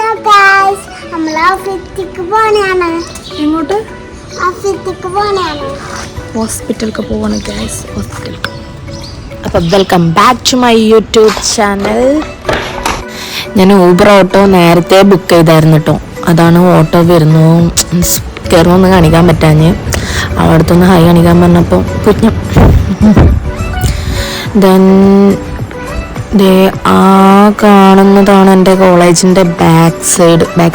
Hello guys, നമ്മൾ ഓഫീസിലേക്ക് പോണാണ്. എങ്ങോട്ട്? ഓഫീസിലേക്ക് പോണാണ്. ഹോസ്പിറ്റലിലേക്ക് പോവാണ് ഗായ്സ്, ഹോസ്പിറ്റൽ. അപ്പോൾ welcome back to my YouTube channel. ഞാൻ ഊബർ ഓട്ടോ നേരത്തെ ബുക്ക് ചെയ്തായിരുന്നു കേട്ടോ. അതാണ് ഓട്ടോ വരുന്നു കയറുമെന്ന് കാണിക്കാൻ പറ്റാഞ്ഞ് അവിടുത്തെ ഹൈ കാണിക്കാൻ പറഞ്ഞപ്പോൾ കുഞ്ഞം ദെൻ ആ കാണുന്നതാണ് എൻ്റെ കോളേജിൻ്റെ ബാക്ക്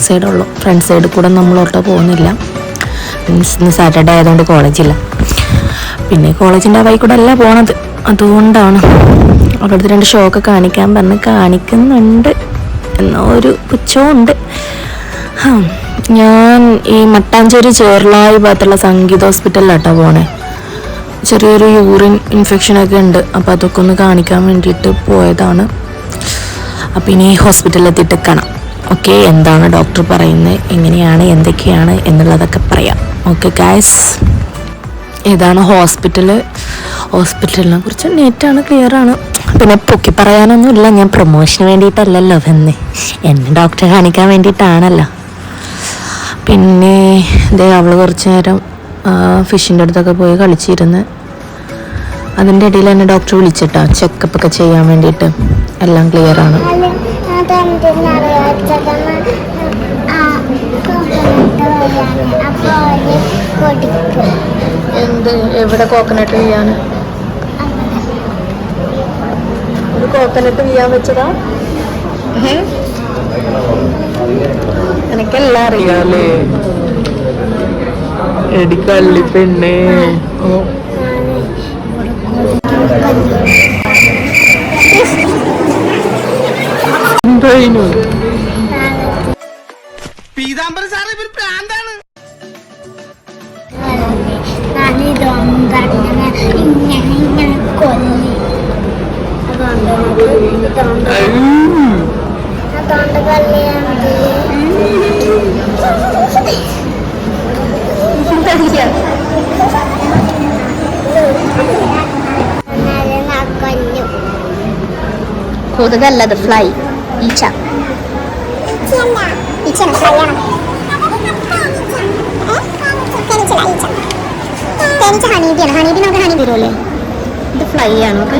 സൈഡുള്ളൂ. ഫ്രണ്ട് സൈഡിൽ കൂടെ നമ്മൾ ഓട്ടോ പോകുന്നില്ല. മീൻസ് ഇന്ന് സാറ്റർഡേ ആയതുകൊണ്ട് കോളേജില്ല. പിന്നെ കോളേജിൻ്റെ വഴി കൂടെ അല്ല പോണത്, അതുകൊണ്ടാണ്. അവിടുത്തെ 2 ഷോക്ക് കാണിക്കാൻ പറഞ്ഞ് കാണിക്കുന്നുണ്ട് എന്നോ ഒരു പുച്ഛമുണ്ട്. ഞാൻ ഈ മട്ടാഞ്ചേരി ചേർലായി ഭാഗത്തുള്ള സംഗീത ഹോസ്പിറ്റലിലാട്ടോ പോണേ. ചെറിയൊരു യൂറിൻ ഇൻഫെക്ഷനൊക്കെ ഉണ്ട്, അപ്പോൾ അതൊക്കെ ഒന്ന് കാണിക്കാൻ വേണ്ടിയിട്ട് പോയതാണ്. അപ്പോൾ ഇനി ഹോസ്പിറ്റലിൽ എത്തിയിട്ട് കാണാം. ഓക്കെ, എന്താണ് ഡോക്ടർ പറയുന്നത്, എങ്ങനെയാണ് എന്തൊക്കെയാണ് എന്നുള്ളതൊക്കെ പറയാം. ഓക്കെ ഗായ്സ്, ഇതാണ് ഹോസ്പിറ്റലിനെ കുറിച്ച് നീറ്റാണ്, ക്ലിയറാണ്. പിന്നെ പൊക്കി പറയാനൊന്നുമില്ല, ഞാൻ പ്രൊമോഷന് വേണ്ടിയിട്ടല്ലല്ലോ വന്ന്, എന്നെ ഡോക്ടറെ കാണിക്കാൻ വേണ്ടിയിട്ടാണല്ലോ. പിന്നെ ഇതേ അവൾ കുറച്ച് നേരം ഫിഷിൻ്റെ അടുത്തൊക്കെ പോയി കളിച്ചിരുന്ന്. അതിൻ്റെ ഇടയിൽ എന്നെ ഡോക്ടർ വിളിച്ചിട്ടാ ചെക്കപ്പ് ഒക്കെ ചെയ്യാൻ വേണ്ടിയിട്ട്. എല്ലാം ക്ലിയറാണ്. എന്ത് എവിടെ കോക്കനട്ട് വീഴാൻ? ഒരു കോക്കനട്ട് വീഴാൻ വെച്ചതാ? എനിക്കെല്ലാം അറിയാല്ലേ എടിക്കള്ളി പെണ്ണേ. എന്തായിരുന്നു പീതാംബര സാറ് ഇവർ പ്രാന്താണ്. കൊതുകല്ലത്, ഫ്ലൈ, ഈച്ച. ഹണീബിയാണ്. ഹണീബി നമുക്ക് ഹണി വരുമല്ലേ? ഇത് ഫ്ലൈ ആണ്. ഓക്കെ,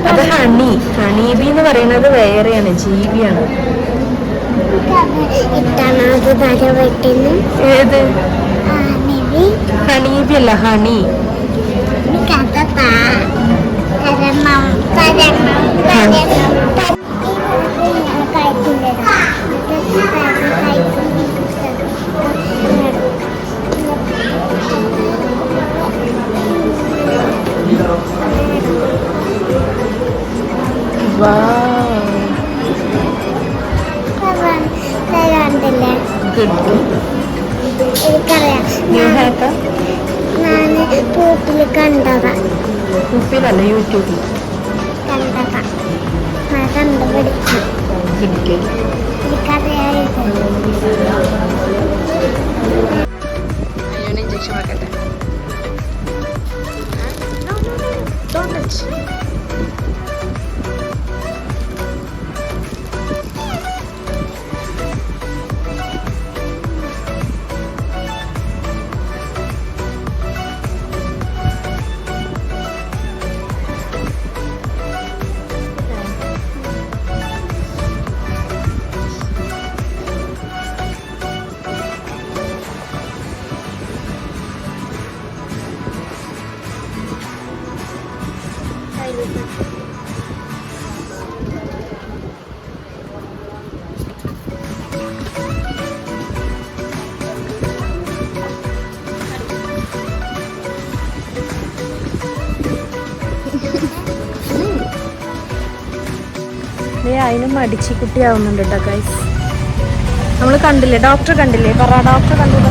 അത് ഹണീബി എന്ന് പറയുന്നത് വേറെയാണ്, ജീവിയാണ്. ഏത് ഹണീബി അല്ല, ഹണി. കണ്ടതാ, ഉപ്പിലല്ല യൂട്യൂബിൽ കണ്ടതാ, കണ്ടുപിടിച്ചു. ഇഞ്ചക്ഷൻ വെക്കട്ടെ. അതിനും മടിച്ച് കുട്ടിയാവുന്നുണ്ട് കേട്ടോ ഗൈസ്. നമ്മൾ കണ്ടില്ലേ, ഡോക്ടർ കണ്ടില്ലേ, ഡോക്ടർ കണ്ടില്ല.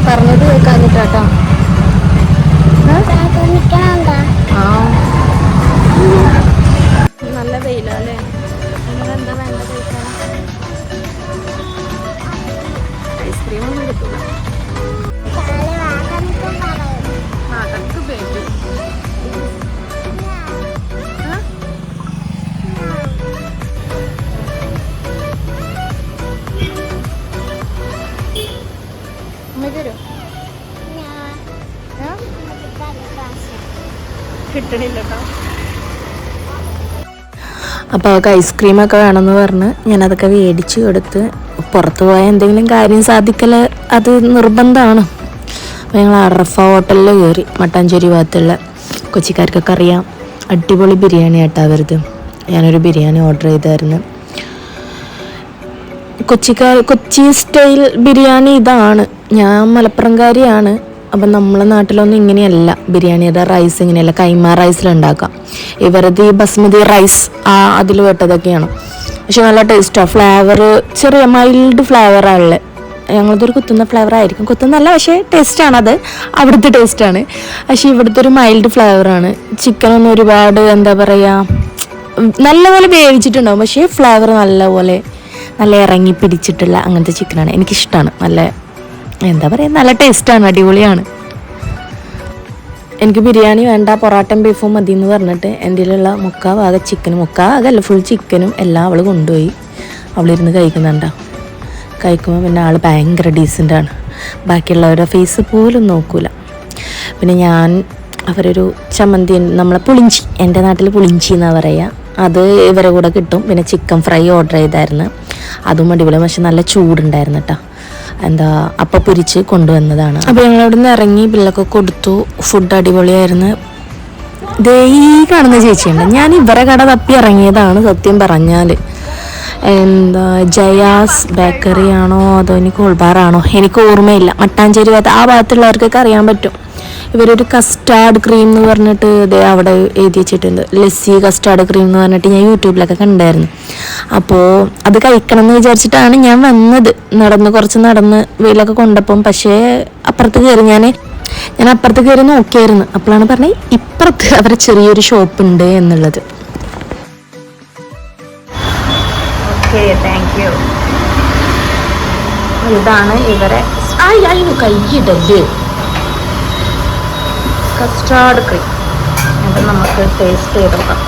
പറഞ്ഞത് കേൾക്കാഞ്ഞിട്ടാട്ടോ. അപ്പോൾ അവൾക്ക് ഐസ്ക്രീമൊക്കെ വേണമെന്ന് പറഞ്ഞ് ഞാനതൊക്കെ മേടിച്ച് കൊടുത്ത് പുറത്ത് പോയാൽ എന്തെങ്കിലും കാര്യം സാധിക്കൽ അത് നിർബന്ധമാണ്. അപ്പോൾ ഞങ്ങൾ അറഫ ഹോട്ടലിൽ കയറി. മട്ടാഞ്ചേരി ഭാഗത്തുള്ള കൊച്ചിക്കാർക്കൊക്കെ അറിയാം, അടിപൊളി ബിരിയാണി ആയിട്ടാ അവരത്. ഞാനൊരു ബിരിയാണി ഓർഡർ ചെയ്തായിരുന്നു. കൊച്ചി സ്റ്റൈൽ ബിരിയാണി ഇതാണ്. ഞാൻ മലപ്പുറംകാരിയാണ്. അപ്പം നമ്മളെ നാട്ടിലൊന്നും ഇങ്ങനെയല്ല ബിരിയാണിയുടെ റൈസ്, ഇങ്ങനെയല്ല കൈമ റൈസിലുണ്ടാക്കാം. ഇവരത് ഈ ബസ്മതി റൈസ് അതിൽ പെട്ടതൊക്കെയാണ്. പക്ഷെ നല്ല ടേസ്റ്റാണ്. ഫ്ലേവർ ചെറിയ മൈൽഡ് ഫ്ലേവറാണുള്ളത്. ഞങ്ങളതൊരു കുത്തുന്ന ഫ്ലേവർ ആയിരിക്കും, കുത്തുന്നല്ല പക്ഷേ ടേസ്റ്റാണത്, അവിടുത്തെ ടേസ്റ്റാണ്. പക്ഷേ ഇവിടുത്തെ ഒരു മൈൽഡ് ഫ്ലേവറാണ്. ചിക്കനൊന്നും ഒരുപാട് എന്താ പറയുക നല്ലപോലെ വേവിച്ചിട്ടുണ്ടാവും, പക്ഷേ ഫ്ലേവർ നല്ല ഇറങ്ങി പിടിച്ചിട്ടുള്ള അങ്ങനത്തെ ചിക്കനാണ്. എനിക്കിഷ്ടമാണ്. നല്ല എന്താ പറയുക നല്ല ടേസ്റ്റാണ്, അടിപൊളിയാണ്. എനിക്ക് ബിരിയാണി വേണ്ട, പൊറാട്ടയും ബീഫും മതി എന്ന് പറഞ്ഞിട്ട് എൻ്റെ കയ്യിലുള്ള മുക്കാൽ ചിക്കനും, ഫുൾ ചിക്കനും എല്ലാം അവൾ കൊണ്ടുപോയി. അവളിരുന്ന് കഴിക്കുന്നുണ്ടോ. കഴിക്കുമ്പോൾ പിന്നെ ആൾ ഭയങ്കര ഡീസൻ്റാണ്. ബാക്കിയുള്ളവരുടെ ഫേസ് പോലും നോക്കൂല. പിന്നെ അവരൊരു ചമ്മന്തി, നമ്മളെ പുളിഞ്ചി, എൻ്റെ നാട്ടിൽ പുളിഞ്ചി എന്നാണ് പറയുക, അത് ഇവരെ കൂടെ കിട്ടും. പിന്നെ ചിക്കൻ ഫ്രൈ ഓർഡർ ചെയ്തായിരുന്നു, അതും അടിപൊളി. പക്ഷെ നല്ല ചൂടുണ്ടായിരുന്നു കേട്ടോ. അപ്പം പൊരിച്ച് കൊണ്ടുവന്നതാണ്. അപ്പോൾ ഞങ്ങളവിടെ നിന്ന് ഇറങ്ങി ബില്ലൊക്കെ കൊടുത്തു. ഫുഡ് അടിപൊളിയായിരുന്നു. ഈ കാണുന്ന ചേച്ചിയുണ്ട്, ഞാൻ ഇവരെ കട തപ്പി ഇറങ്ങിയതാണ് സത്യം പറഞ്ഞാൽ. ജയാസ് ബേക്കറി ആണോ അതോ ഇനി കൂൾബാറാണോ എനിക്ക് ഓർമ്മയില്ല. മട്ടാഞ്ചേരി ഭാഗത്ത് ആ ഭാഗത്തുള്ളവർക്കൊക്കെ അറിയാൻ പറ്റും. ഇവരൊരു കസ്റ്റാർഡ് ക്രീം എന്ന് പറഞ്ഞിട്ട് അവിടെ എഴുതി വെച്ചിട്ടുണ്ട്. ലസ്സി കസ്റ്റാർഡ് ക്രീം എന്ന് പറഞ്ഞിട്ട് ഞാൻ യൂട്യൂബിലൊക്കെ കണ്ടായിരുന്നു. അപ്പോൾ അത് കഴിക്കണം എന്ന് വിചാരിച്ചിട്ടാണ് ഞാൻ വന്നത്. കുറച്ച് നടന്ന് വെയിലൊക്കെ കൊണ്ടപ്പം. പക്ഷേ അപ്പുറത്ത് കയറി ഞാൻ അപ്പുറത്ത് കയറി നോക്കിയായിരുന്നു. അപ്പോഴാണ് പറഞ്ഞത് ഇപ്പുറത്ത് അവരെ ചെറിയൊരു ഷോപ്പ് ഉണ്ട് എന്നുള്ളത്. Thank you. ഇതാണ് ഇവരെ കൈയിടല് കസ്റ്റാർഡ് ക്രീം. അത് നമുക്ക് ടേസ്റ്റ് ചെയ്ത് നോക്കാം.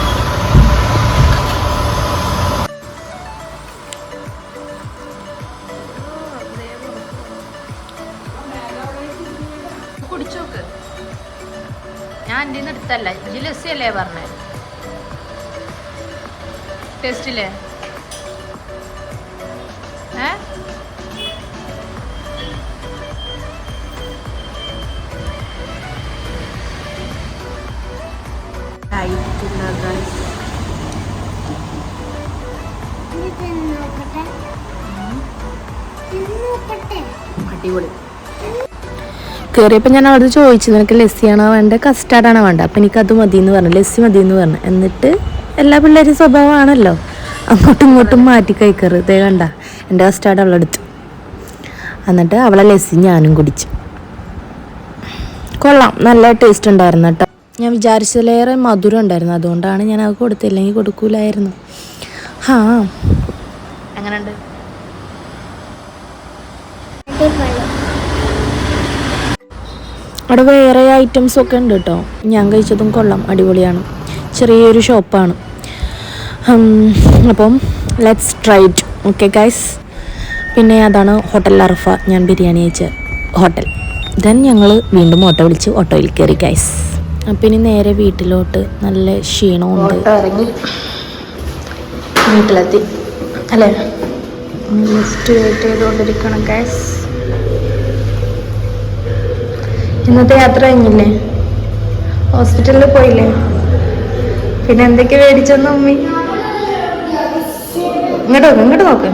കുടിച്ചോക്ക്. ഞാൻ എൻ്റെ നിന്ന് എടുത്തല്ല, ഈ ലസ്സി അല്ലേ പറഞ്ഞേ. ടേസ്റ്റില്ലേ? അടിപൊളി. കയറിയപ്പോൾ ഞാൻ അവിടെ ചോദിച്ചു, നിനക്ക് ലസ്സിയാണോ വേണ്ടത് കസ്റ്റാർഡാണോ വേണ്ടത്? അപ്പം എനിക്കത് മതി എന്ന് പറഞ്ഞു, ലസ്സി മതി എന്ന് പറഞ്ഞു. എന്നിട്ട് എല്ലാ പിള്ളേരും സ്വഭാവമാണല്ലോ, അങ്ങോട്ടും ഇങ്ങോട്ടും മാറ്റി കഴിക്കറ്. ഇതേ കണ്ട എൻ്റെ കസ്റ്റാർഡ് അവളെടുത്തു. എന്നിട്ട് അവളെ ലസ്സി ഞാനും കുടിച്ചു. കൊള്ളാം, നല്ല ടേസ്റ്റ് ഉണ്ടായിരുന്നു കേട്ടോ. ഞാൻ വിചാരിച്ചതിലേറെ മധുരം ഉണ്ടായിരുന്നു, അതുകൊണ്ടാണ് ഞാൻ അത് കൊടുത്തില്ലെങ്കിൽ കൊടുക്കൂലായിരുന്നു. എങ്ങനെയുണ്ട്? അവിടെ വേറെ ഐറ്റംസ് ഒക്കെ ഉണ്ട് കേട്ടോ. ഞാൻ കഴിച്ചതും കൊള്ളാം, അടിപൊളിയാണ്. ചെറിയൊരു ഷോപ്പാണ്. അപ്പം let's try it. Okay guys. പിന്നെ അതാണ് ഹോട്ടൽ അറഫ, ഞാൻ ബിരിയാണി കഴിച്ച ഹോട്ടൽ. ദെൻ ഞങ്ങൾ വീണ്ടും ഓട്ടോ വിളിച്ച് ഓട്ടോയിൽ കയറി ഗൈസ്. അപ്പം ഇനി നേരെ വീട്ടിലോട്ട്. നല്ല ക്ഷീണമുണ്ട്. ഇറങ്ങി വീട്ടിലെത്തി അല്ലേ? ജസ്റ്റ് വെയിറ്റ് ചെയ്തുകൊണ്ടിരിക്കണം ഗൈസ്. ഇന്നത്തെ യാത്ര കഴിഞ്ഞില്ലേ? ഹോസ്പിറ്റലിൽ പോയില്ലേ? പിന്നെ എന്തൊക്കെ മേടിച്ചെന്ന് ഉമ്മി? ഇങ്ങോട്ട് നോക്ക്.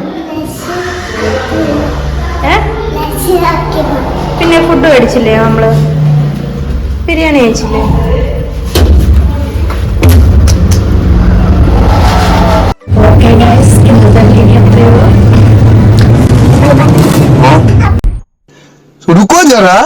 പിന്നെ ഫുഡ് മേടിച്ചില്ലേ? നമ്മള് ബിരിയാണി കഴിച്ചില്ലേ? ഓക്കെ ഗൈസ്, ഇന്നത്തെ വീഡിയോ എത്രയോ. रुको जरा